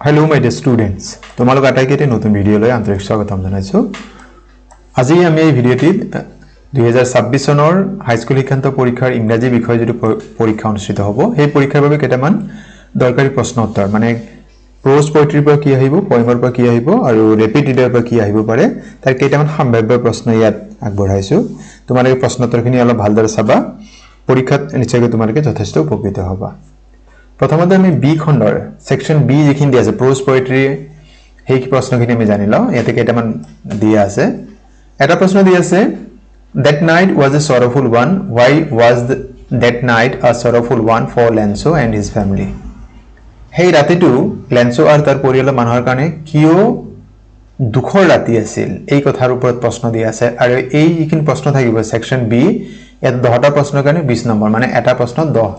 Hello my dear students, তোমালোক আটাইকেইটা নতুন ভিডিঅ'লৈ আন্তৰিক স্বাগতম জনাইছো। আজি আমি এই ভিডিঅ'টিত 2026 চনৰ হাইস্কুল শিক্ষান্ত পৰীক্ষাৰ ইংৰাজী বিষয় যেটো পৰীক্ষা অনুষ্ঠিত হ'ব সেই পৰীক্ষাৰ বাবে কেইটামান দৰকাৰী প্ৰশ্ন উত্তৰ মানে প্ৰ'জ পোয়েট্ৰিৰ পৰা কি আহিব, পয়েমৰ পৰা কি আহিব আৰু ৰেপিড ৰিডাৰৰ পৰা কি আহিব পাৰে তাৰ কেইটামান সম্ভাৱ্য প্ৰশ্ন ইয়াত আগবঢ়াইছো। তোমালোকে প্ৰশ্ন উত্তৰখিনি অলপ ভালদৰে চাবা, পৰীক্ষাত নিশ্চয়কৈ তোমালোকে যথেষ্ট উপকৃত হ'বা। প্ৰথমতে আমি বি খণ্ডৰ সেকশন বি যিখিনি দিয়া আছে প্ৰ'জ পোয়েট্ৰি সেই প্ৰশ্নখিনি আমি জানি লওঁ। ইয়াতে কেইটামান দিয়া আছে। এটা প্ৰশ্ন দিয়া আছে, that night was a sorrowful one. Why was that night a sorrowful one for Lenso and his family? সেই ৰাতিটো লেন্সো আৰু তাৰ পৰিয়ালৰ মানুহৰ কাৰণে কিয় দুখৰ ৰাতি আছিল এই কথাৰ ওপৰত প্ৰশ্ন দিয়া আছে। আৰু এই যিখিনি প্ৰশ্ন থাকিব সেকশন বি ইয়াত 10টা প্ৰশ্নৰ কাৰণে 20 নম্বৰ মানে এটা প্ৰশ্ন 10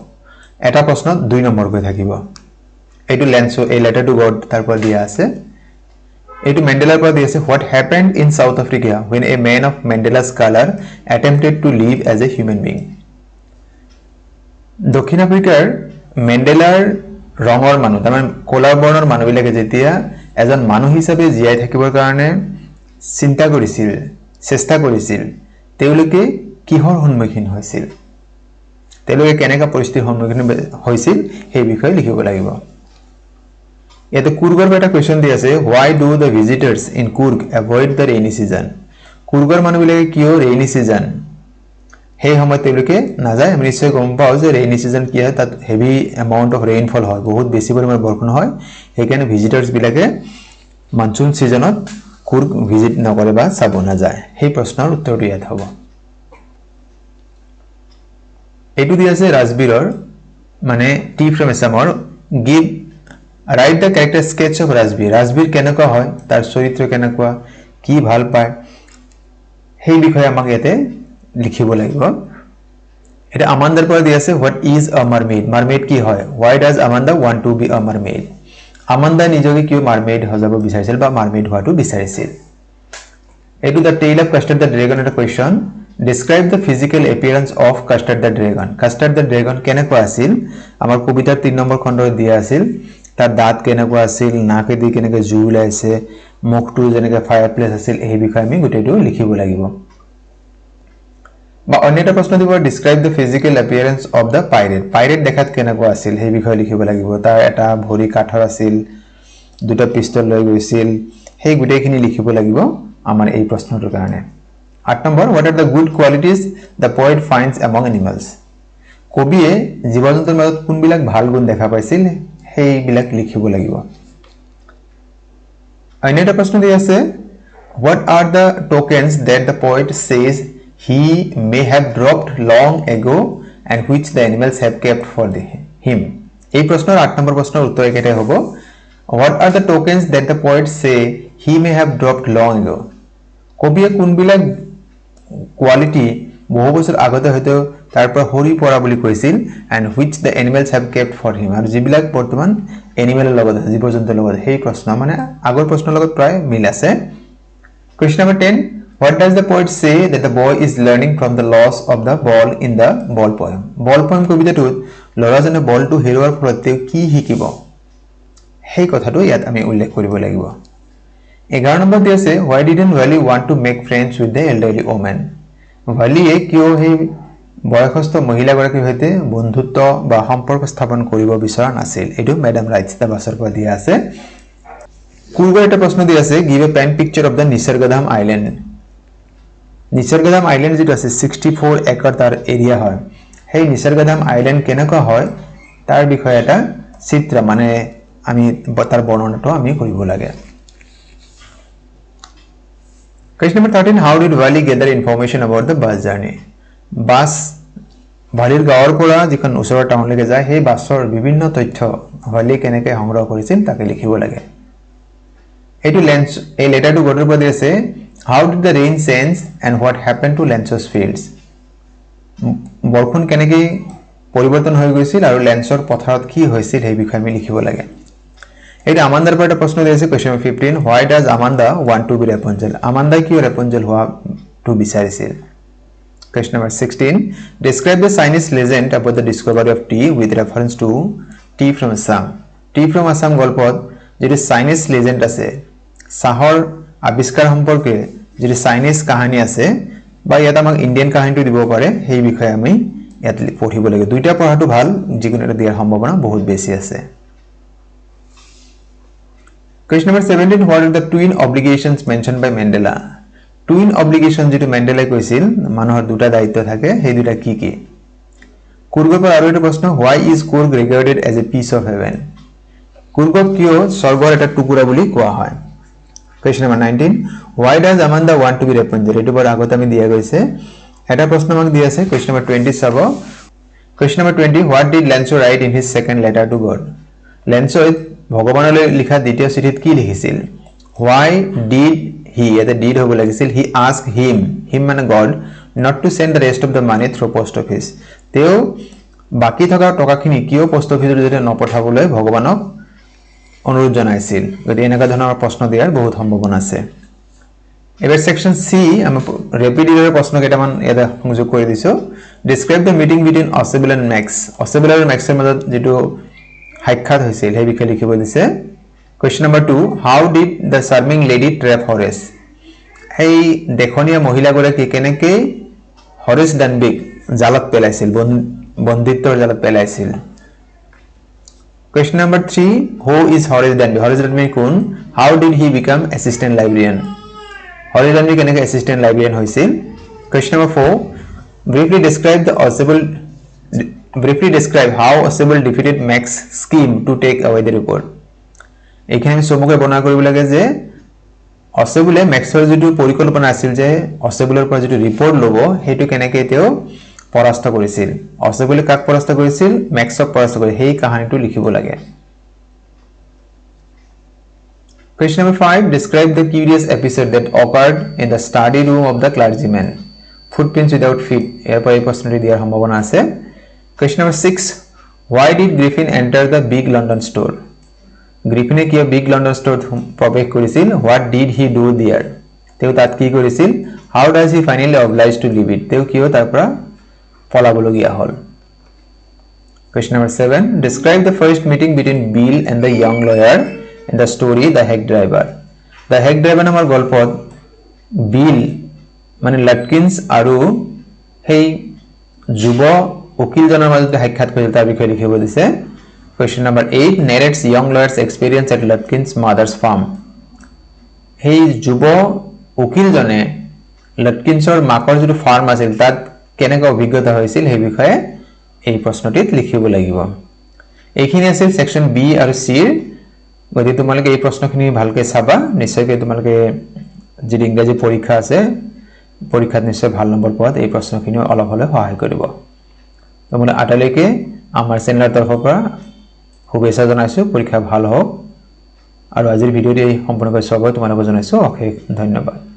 এটা প্ৰশ্ন 2 নম্বৰ কৈ থাকিব। এইটো লেন্সো এই লেটাৰটো গড তাৰ পৰা দিয়া আছে। এইটো মেন্ডেলাৰ পৰা দিয়া আছে, what happened in South Africa when a man of Mandela's color attempted to live as a human being? দক্ষিণ আফ্ৰিকাৰ মেন্ডেলাৰ ৰঙৰ মানুহ তাৰমানে কলা বৰ্ণৰ মানুহবিলাকে যেতিয়া এজন মানুহ হিচাপে জীয়াই থাকিবৰ কাৰণে চিন্তা কৰিছিল, চেষ্টা কৰিছিল, তেওঁলোকে কিহৰ সন্মুখীন হৈছিল, তেওঁলোকে কেনেকা পৰিস্থিতিৰ সন্মুখীন হৈছিল সেই বিষয়ে লিখিব লাগিব। ইয়াতে কুৰ্গৰ এটা কোৱেশ্চন দি আছে, why do the visitors in Kurg avoid the rainy season? কুৰ্গৰ মানুহবিলাকে কিয় ৰেইনি সিজন সেই সময়ত তেওঁলোকে নাযায়। আমি নিশ্চয় গম পাওঁ যে ৰেইনি সিজন কি হয়, তাত হেভি এমাউন্ট অফ ৰেইনফল হয়, বহুত বেছি পৰিমাণৰ বৰষুণ হয়। সেইকাৰণে ভিজিটাৰ্ছ বিলাকে মনসুন সিজনত কুৰ্গ ভিজিট নকৰে বা চাব নাযায়। সেই প্ৰশ্নৰ উত্তৰটো ইয়াত হ'ব। এইটো দি আছে ৰাজবীৰৰ মানে টি ফ্ৰম এছামৰ, give write the character sketch of Rajvir. Rajvir কেনেকুৱা হয়, তাৰ চৰিত্ৰ কেনেকুৱা, কি ভাল পায় সেই বিষয়ে আমাক ইয়াতে লিখিব লাগিব। এটা আমান্দাৰ পৰা দি আছে, what is a mermaid. Mermaid কি হয়, why does Amanda want to be a mermaid? আমান্দা নিজকে কিয় মাৰমেইড হজাব বিচাৰিছিল বা মাৰমেইড হোৱাটো বিচাৰিছিল। এইটো the tail of custard the dragon এটা question, describe the physical appearance of Custard the Dragon. Custard the Dragon কেনেকুৱা আছিল আমাৰ কবিতাৰ 3 নম্বৰ খণ্ডত দিয়া আছিল। তাৰ দাঁত কেনেকুৱা আছিল, নাকেদি কেনেকৈ জুই ওলাইছে, মুখটো যেনেকৈ ফায়াৰপ্লেস আছিল, এই বিষয়ে আমি গোটেইটো লিখিব লাগিব। বা অন্য এটা প্ৰশ্ন দিব, describe the physical appearance of the pirate. Pirate দেখাত কেনেকুৱা আছিল সেই বিষয়ে লিখিব লাগিব। তাৰ এটা ভৰি কাঠৰ আছিল, দুটা পিস্তল লৈ গৈছিল, সেই গোটেইখিনি লিখিব লাগিব আমাৰ এই প্ৰশ্নটোৰ কাৰণে। 8 number, what are the good qualities the poet finds among animals? কবিয়ে জীৱ-জন্তুৰ মাজত কোনবিলাক ভাল গুণ দেখা পাইছিল সেইবিলাক লিখিব লাগিব। অন্য এটা প্ৰশ্ন দি আছে, what are the tokens that the poet says he may have dropped long ago and which the animals have kept for him? এই প্ৰশ্নৰ 8 নম্বৰ প্ৰশ্নৰ উত্তৰ একেটাই হ'ব, what are the tokens that the poet say he may have dropped long ago? কবিয়ে কোনবিলাক quality বহু বছৰ আগতে হয়তো তাৰ পৰা হৰি পৰা বুলি কৈছিল, and which the animals have kept for him, আৰু যিবিলাক বৰ্তমান এনিমেলৰ লগত আছে, জীৱ-জন্তুৰ লগত, সেই প্ৰশ্ন মানে আগৰ প্ৰশ্নৰ লগত প্ৰায় মিল আছে। Question number 10, what does the poet say that the boy is learning from the loss of the ball in the ball poem? ball poem কবিতাটোত ল'ৰাজনে বলটো হেৰুৱাৰ ফলত তেওঁ কি শিকিব সেই কথাটো ইয়াত আমি উল্লেখ কৰিব লাগিব। 11 নম্বৰ দি আছে, why didn't Wally want to make friends with the elderly woman? Wally-এ কিয় সেই বয়সস্থ মহিলাগৰাকীৰ সৈতে বন্ধুত্ব বা সম্পৰ্ক স্থাপন কৰিব বিচৰা নাছিল। এইটো মেডাম ৰাইটছ দা বাছৰ পৰা দিয়া আছে। কুৰ্গৰ এটা প্ৰশ্ন দি আছে, give a pen picture of the Nisargadham island. Nisargadham island যেটো আছে 64 একৰ তাৰ এৰিয়া হয়, সেই নিসৰ্গধাম আইলেণ্ড কেনেকুৱা হয় তাৰ বিষয়ে এটা চিত্ৰ মানে আমি তাৰ বৰ্ণনাটো আমি কৰিব লাগে। Question number 13, how did Wally gather information about the bus journey? বাস ভালিৰ গাঁৱৰ পৰা যিখন ওচৰৰ টাউনলৈকে যায় সেই বাছৰ বিভিন্ন তথ্য ভালি কেনেকৈ সংগ্ৰহ কৰিছিল তাকে লিখিব লাগে। এইটো লেন্স এই লেটাৰটো গডৰ পৰা দি আছে, how did the rain change and what happened to Lenso's fields? বৰষুণ কেনেকৈ পৰিৱৰ্তন হৈ গৈছিল আৰু লেন্সৰ পথাৰত কি হৈছিল সেই বিষয়ে আমি লিখিব লাগে। এইটো আমান্দাৰ পৰা এটা প্ৰশ্ন দি আছে, question number 15, why does Amanda want to be Rapunzel? আমান্দাই কিয় ৰেপঞ্জেল হোৱাটো বিচাৰিছিল। Question number 16, describe the Chinese legend about the discovery of tea with reference to tea from Assam. tea from Assam গল্পত যেটো চাইনিজ লেজেন্ড আছে চাহৰ আৱিষ্কাৰ সম্পৰ্কে যেটো চাইনিজ কাহিনী আছে বা ইয়াত আমাক ইন্ডিয়ান কাহিনীটো দিব পাৰে সেই বিষয়ে আমি ইয়াত পঢ়িব লাগে দুইটা পঢ়াটো ভাল যিকোনো এটা দিয়াৰ সম্ভাৱনা বহুত বেছি আছে Question number 17 what are the twin obligations mentioned by Mandela twin obligation যেটো মেন্ডেলাই কৈছিল মানুহৰ দুটা দায়িত্ব থাকে সেই দুটা কি কি কুৰ্গৰ পৰা আৰু এটা প্ৰশ্ন why is Kurg regarded as a piece of heaven কুৰ্গক কিয় স্বৰ্গৰ এটা টুকুৰা বুলি কোৱা হয় Question number 19 why does Amanda want to be Rapunzel এটো পৰা আগত আমি দিয়া গৈছে এটা প্ৰশ্ন আমাক দিয়া আছে Question number 20 চাব Question number 20 what did Lancelot write in his second letter to God Lancelot ভগৱানলৈ লিখা দ্বিতীয় চিঠিত কি লিখিছিল why did he এটা did হ'ব লাগিছিল he asked him মানে God not to send the rest of the money through post office তেও বাকি থকা টকাখিনি কিয় পোষ্ট অফিচৰ জৰিয়তে নপঠাবলৈ ভগৱানক অনুৰোধ জনাইছিল গতি এনেকা ধৰণৰ প্ৰশ্ন দিয়াৰ বহুত সম্ভাৱনা আছে এবাৰ সেকশন সি আমি ৰেপিডিৰৰ প্ৰশ্ন কেইটামান এটা সংযোগ কৰি দিছো describe the meeting between Ocebel and Max Ocebel আৰু Maxৰ মাজত যেটো সাক্ষাৎ হৈছিল সেই বিষয়ে লিখিব দিছে Question number 2 how did the charming lady trap Horace এই দেখনীয়া মহিলাগৰাকী কেনেকৈ হৰেছ ডানবিক জালত পেলাইছিল বন্দিত্বৰ জালত পেলাইছিল Question number 3 who is Horace Danby Horace Danby কোন how did he become assistant librarian Horace Danby কেনেকৈ assistant librarian হৈছিল Question number 4 briefly describe how Ocebel defeated Max's scheme to take away the report এখানে আমি সমগ্ৰ বৰ্ণনা কৰিব লাগে যে Ocebel Maxৰ যেটো পৰিকল্পনা আছিল যে Ocebelৰ পৰা যেটো ৰিপৰ্ট লব হেতু কেনেকৈ তেও পৰাস্ত কৰিছিল Ocebel কাক পৰাস্ত কৰিছিল Maxক পৰাস্ত কৰি হেই কাহিনীটো লিখিব লাগে Question number 5 describe the curious episode that occurred in the study room of the clergyman footprints without feet ইয়াৰ পৰা এই প্ৰশ্নটি দিয়াৰ সম্ভাৱনা আছে Question number 6 why did Griffin enter the big London store Griffin কিয় big London store প্ৰৱেশ কৰিছিল what did he do there তেও তাত কি কৰিছিল how does he finally oblige to leave it তেও কিয় তাৰ পৰা পলাবলগীয়া হল Question number 7 describe the first meeting between Bill and the young lawyer in the story the hack driver নামৰ গল্পত Bill মানে Lutkins আৰু সেই যুৱ উকিলজনৰ মাজত সাক্ষাৎ কৰিছিল তাৰ বিষয়ে লিখিব দিছে Question number 8 narrates young lawyer's experience at Lutkins mother's farm সেই যুৱ উকিলজনে Lutkinsৰ মাকৰ যেটো ফাৰ্ম আছিল তাত কেনেকৈ অভিজ্ঞতা হৈছিল সেই বিষয়ে এই প্ৰশ্নটিত লিখিব লাগিব এইখিনি আছিল সেকশন বি আৰু সি গতি তোমালোকে এই প্ৰশ্নখিনি ভালকৈ চাবা নিশ্চয়কৈ তোমালোকে যি ইংৰাজী পৰীক্ষা আছে পৰীক্ষাত নিশ্চয় ভাল নম্বৰ পোৱাত এই প্ৰশ্নখিনি অলপ হলে সহায় কৰিব তোমৰা আটালৈকে আমাৰ চেনেলৰ তৰফৰ পৰা শুভেচ্ছা জনাইছো পৰীক্ষা ভাল হোক আৰু আজিৰ ভিডিঅ'টি সম্পূৰ্ণকৈ চাবলৈ তোমালোকক জনাইছো অশেষ ধন্যবাদ